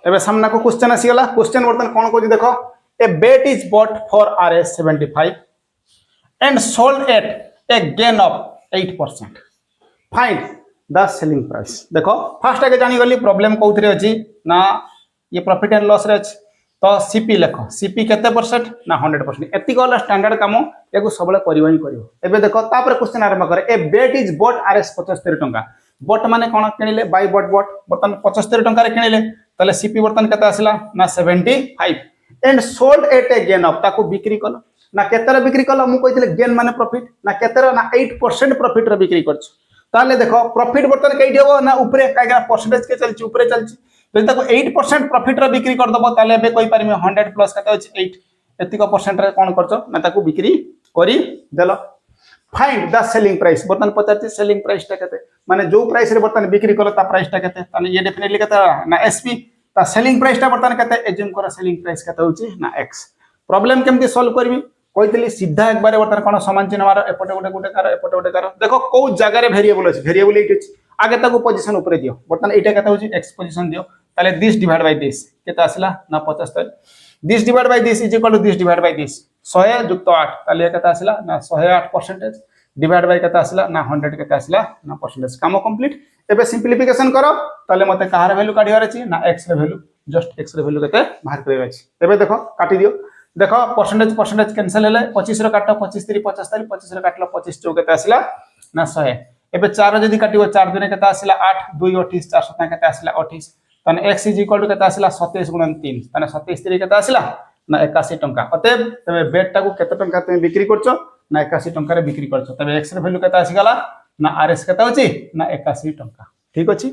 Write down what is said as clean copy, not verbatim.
एबे सामना को क्वेश्चन आसीगला क्वेश्चन बर्तन कौन कहछि देखो a bat is bought for RS 75 and sold at a gain of 8%. Find the selling price. देखो फास्ट आगे जानी गली प्रॉब्लम कोथरे अछि ना ये प्रॉफिट एंड लॉस रे अछि तो सीपी लेखो सीपी केते परसेंट ना 100%. एति गला स्टैंडर्ड काम एगु सबले करबा ही करबो. एबे देखो तापर क्वेश्चन आरंभ करे ए बेट इज बॉट RS 75 टंका. बॉट माने कोन किनिले बाय बॉट बर्तन 75 टंका रे किनिले तले सीपी बर्तन केते आसिला ना 75 and sold at a gain of ताको बिक्री कलो ना केतेरा बिक्री कलो मु कहितले गेन माने प्रॉफिट ना केतेरा ना 8% प्रॉफिट रे बिक्री करछ. ताले देखो प्रॉफिट बर्तन कई देबो ना ऊपरे काइगा परसेंटेज के चलछि ऊपरे चलछि जदि ताको 8% प्रॉफिट रे बिक्री कर दबो ताले बे कोइ पारिमे 100 प्लस केते अछि 8 एतिको परसेंट रे कोन करछ ना ताको बिक्री करी देलो. फाइंड द सेलिंग प्राइस बर्तन पचाछि सेलिंग प्राइस ता केते माने जो प्राइस रे बर्तन बिक्री कलो ता प्राइस ता केते ताने ये डेफिनेटली केते ना एसपी ता सेलिंग प्राइस ता बर्तन केते एज्यूम करो सेलिंग प्राइस केते होछि ना एक्स. प्रॉब्लम केमति सॉल्व करबी कहतली सीधा एक बार बर्तन कोन समान चिन्ह मारो एपटे गोटे गोटे कार एपटे गोटे कार देखो को जगह रे वेरिएबल अछि वेरिएबल एट अछि आगे ताको पोजीशन ऊपर दियो बर्तन एटा केते होछि एक्स पोजीशन दियो ताले दिस डिवाइड बाय दिस केते आसिला ना 75 this divide by this is equal to this divide by this 100 जुक्त 8 ताले केते आसिला ना 108% डिवाइड बाय केते आसिला ना 100 केते आसिला ना परसेंटेज. काम कंप्लीट. एबे सिंपलीफिकेशन करो ताले मते कहार वैल्यू काढियार अछि ना X ray value just X ray value केते बाहर करबा अछि. एबे देखो काटि दियो देखो परसेंटेज कैंसिल हेले 25 रो काटो 25 3 75 25 रो काटलो 25 चौ केते आसिला ना 100. एबे 4 जदी काटिबो 4 दुने केते आसिला 8 2 28 4 7 केते आसिला 28 तने x इज इक्वल टू केते आसिला 27 गुणन 3 तने 27 3 केते आसिला ना 81 टंका. अतएव तबे बेट टाको केते टंका तमे बिक्री करछो ना 81 टंका रे बिक्री करछो. तबे x रे वैल्यू केते आसी गला ना RS केते होची ना 81 टंका. ठीक अछि.